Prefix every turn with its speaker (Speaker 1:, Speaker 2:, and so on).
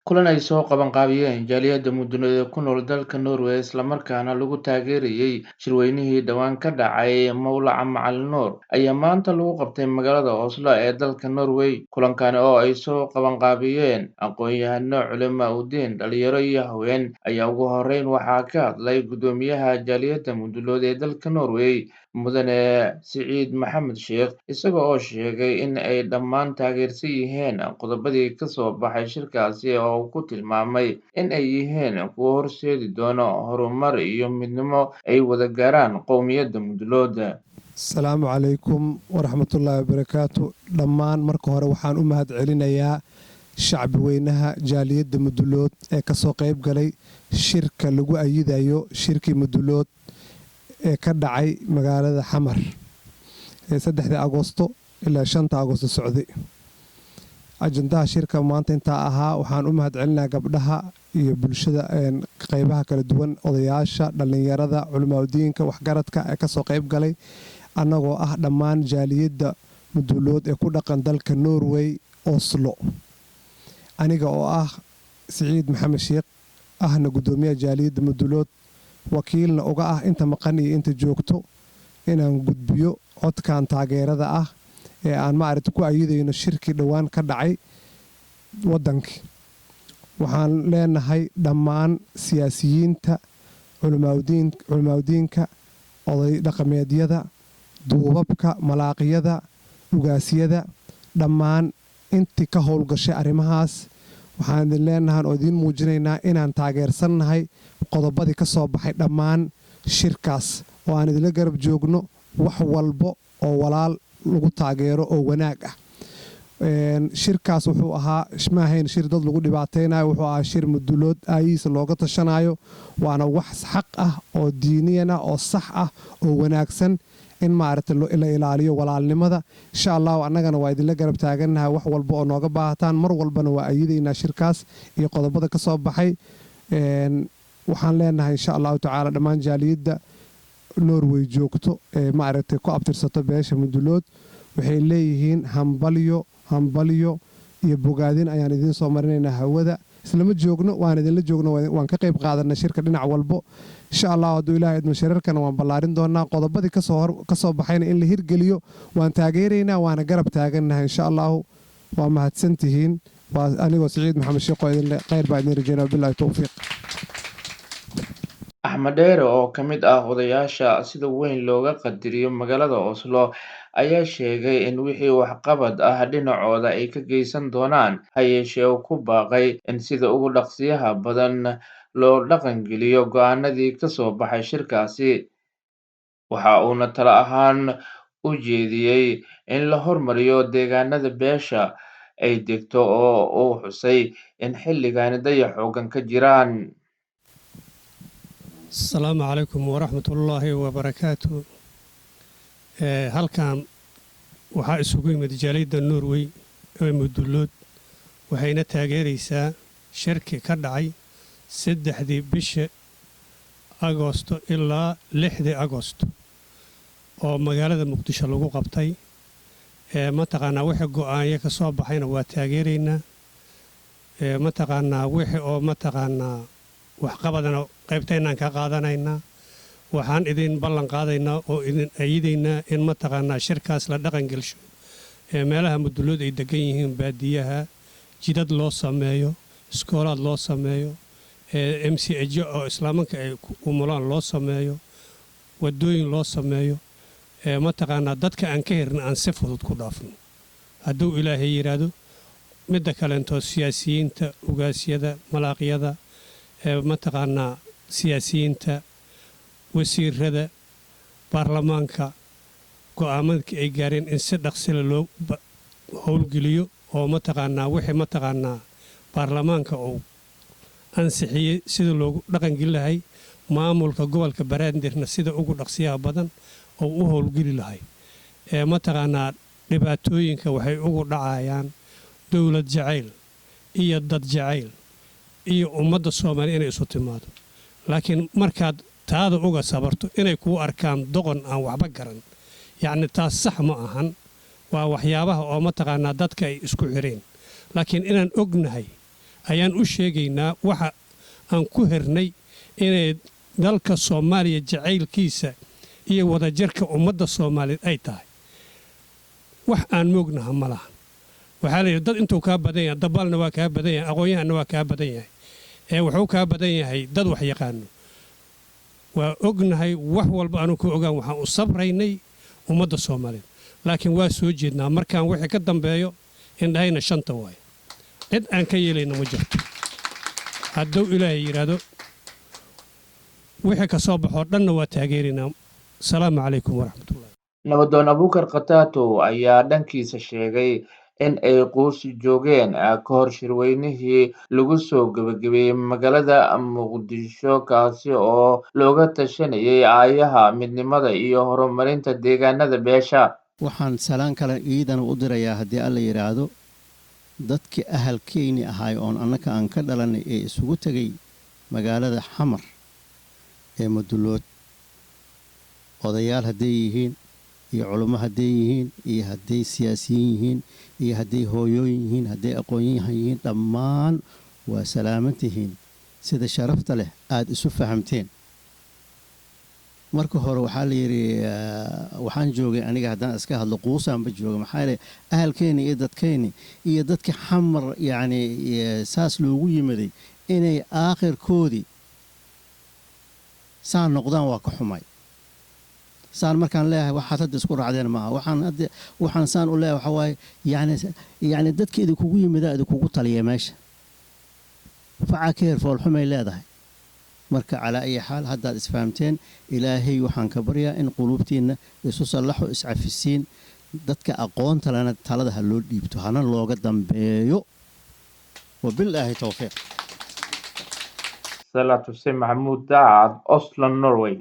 Speaker 1: kulan ay soo qabanqaabiyeen jaaliyadda muddo ku nool dalka Norway isla markaana lagu taageerayay shirweynihii dhawaan ka dhacay Mawlaca Macalin Nuur ayaa maanta lagu qabtay magaalada Oslo ee dalka Norway. Kulankani oo ay soo qabanqaabiyeen aqoon-yahano, culimo u diin, dhalinyaro iyo haween ayaa ugu horreyn waxaa ka hadlay guddoomiyaha jaaliyadda muddo ee dalka Norway mudane Siciid Maxamed Sheekh, isaga oo sheegay in ay dhammaan taageersan yihiin qodobadii ka soo baxay shirkaasi oo uu ku tilmaamay in ay yihiin kuwo horseedi doona horumar iyo midnimo ay wada gaaraan qowmiyadda mudulooda.
Speaker 2: asalaamu calaykum waraxmatullaahi wabarakaatu. dhammaan marka hore waxaan u mahad celinayaa shacbi weynaha jaaliyadda mudulood ee ka soo qayb galay shirka lagu ayidayo shirkii mudulood ee ka dhacay magaalada xamar ee 3 Agoosto ilaa 5 Agoosto socday. ajandaha shirka maanta intaa ahaa waxaan u mahad celinayaa gabdhaha iyo bulshada qaybaha kala duwan, odayaasha, dhallinyarada, culimadiinka, waxgaradka ee ka soo qayb galay, annagoo ah dhammaan jaaliyadda mudulood ee ku dhaqan dalka Norway Oslo. aniga oo ah Siciid Maxamed Sheekh, ahna guddoomiyaha jaaliyadda mudulood, wakiilna uga ah inta maqan iyo inta joogto, inaan gudbiyo codkan taageerada ah ee aan ku ayidayno shirkii dhowaan ka dhacay waddankii. waxaan leenahay dhammaan siyaasiyiinta, culimadiinka, oday dhaqameedyada, duubabka, malaaqiyada, ugaasyada, dhammaan intii ka howlgashay arrimahaas waxaan idin leenahay oo idiin muujinaynaa inaan taageersannahay qodobadii ka soo baxay dhammaan shirkaas, oo aan idinla garab joogno wax walbo oo walaal lagu taageero oo wanaag ah. shirkaas wuxuu ahaa maahayn shir dad lagu dhibaataynayo, wuxuu ahaa shir mudulood aayihiisa looga tashanayo, waana wax xaq ah oo diiniyan ah oo sax ah oo wanaagsan in la ilaaliyo walaalnimada. insha allahu annagana waa idinla garab taagannahay wax walba oo nooga baahataan, mar walbana waa ayidaynaa shirkaas iyo qodobada ka soo baxay. waxaan leenahay insha allahu tacaala dhammaan jaaliyadda Norway joogto ee ku abtirsato beesha mudulood waxay leeyihiin hambalyo iyo bogaadin ayaan idiin soo marinaynaa hawada. islama joogno, waan idinla joogno, waan ka qayb qaadanay shirka dhinac walbo. insha allah hadduu ilaahay idmo shirarkana waan ballaarin doonaa. qodobadii ka soo baxayna in la hirgeliyo waan taageeraynaa, waana garab taagannahay insha allahu. waa mahadsantihiin. waa anigoo Siciid Maxamed Sheekh oo idinle khayr baa idin rajaynaa. billahi tawfiiq.
Speaker 1: Axmed Dheere oo ka mid ah odayaasha sida weyn looga qadariyo magaalada Oslo ayaa sheegay in wixii waxqabad ah dhinacooda ay ka geysan doonaan, ha yeeshee uu ku baaqay in sida ugu dhaqsiyaha badan loo dhaqangeliyo go'aanadii ka soo baxay shirkaasi. waxa uuna talo ahaan u jeediyey in la hormariyo deegaanada beesha ay degto oo uu xusay in xilligani dayax xooggan ka jiraan.
Speaker 3: asalaamu calaykum waraxmatullaahi wabarakaatu. halkan waxaa isugu yimid jaaliyadda Norway ee mudulood, waxayna taageeraysaa shirki ka dhacay 3 bisha Agoosto ilaa 6 Agoosto oo magaalada Muqdisho lagu qabtay. wixii go'aanya ka soo baxayna waa taageeraynaa. wixii oo waxqabadana qaybtaynaan ka qaadanaynaa. waxaan idin ballan qaadaynaa oo idin ayidaynaa in shirkaas la dhaqan gelsho. meelaha mudulood ay degan yihiin baadiyaha jidad loo sameeyo, iskoolaad loo sameeyo, MCH oo islaamanka ay umulaan loo sameeyo, wadooyin loo sameeyo. dadka aan ka hirna aan si fudud ku dhaafno hadduu ilaahay yiraahdo. midda kaleentoo siyaasiyiinta, ugaasyada, malaaqyada, siyaasiyiinta, wasiirada, baarlamaanka go'aamadii ay gaareen in si dhaqsila loo howlgeliyo oo wixii baarlamaanka uu ansixiyey sida loogu dhaqangeli lahay, maamulka gobolka Banaadirna sida ugu dhaqsiyaha badan oo u howlgeli lahay. dhibaatooyinka waxay ugu dhacayaan dowlad jacayl iyo dad jacayl iyo ummadda Soomaaliya inay isu timaado. laakiin markaad taada uga sabarto inay kuu arkaan doqon aan waxba garan, taas sax ma ahan. waa waxyaabaha oo dadka ay isku xireen. laakiin inaan ognahay ayaan u sheegaynaa waxa aan ku hernay inay dalka Soomaaliya jacaylkiisa iyo wadajirka ummadda Soomaaliyeed ay tahay wax aan moognaha malaha waxa la dad intuu ka badan yahay dabalna waa ka badan yahay aqoonyahanna waa ka badan yahay wuxuu ka badan yahay dad wax yaqaano waa ognahay wax walba aanu ku ogaan waxaan u sabraynay ummadda Soomaaliyeed laakiin waa soo jeednaa markaan wixii ka dambeeyo indhahayna shanta waay cid aan ka yeelayna ma jirto hadduu ilaahay yiraahdo wixii ka soo baxo dhanna waa taageerinaa salaamu calaykum waraxmatullahi
Speaker 1: nabadoon Abuukar Qataato ayaa dhankiisa sheegay in ay quusi joogeen ka hor shirweynihii lagu soo gabagabeeyey magaalada Muqdisho kaasi oo looga tashanayay aayaha midnimada iyo horumarinta deegaanada beesha
Speaker 4: waxaan salaan kale iidan u dirayaa haddii alla yiraahdo dadkii ahalkeeni ahaay oon annaka aan ka dhalanay ee isugu tagay magaalada Xamar ee Mudulood odayaal hadday yihiin iyo culimo hadday yihiin iyo hadday siyaasiyiin yihiin iyo hadday hooyooyin yihiin hadday aqoonyahan yihiin dhammaan waa salaamantihiin sida sharafta leh aad isu fahamteen marka hore waxaa la yiri waxaan joogay aniga haddaan iska hadlo quusaanba jooga maxaa yeelay ahalkeeni iyo dadkeeni iyo dadkii Xamar yani saas loogu yimaday inay aakhirkoodii saan noqdaan waa ka xumay saan markaan leeyahay waxaad hadda isku raacdeen maaha waxaan saan u leeyahay waxa waaye yani dadkeeda kugu yimida kugu taliya meesha faca keer fool xumay leedahay marka calaa ay xaal haddaad isfahamteen ilaahay waxaan ka baryaa in quluubtiina isu sallaxo iscafisiin dadka aqoonta lana talada ha loo dhiibto hana looga dambeeyo wabilaahi tawfiiq
Speaker 1: Salaatu Maxamuud Daacad Oslo Norway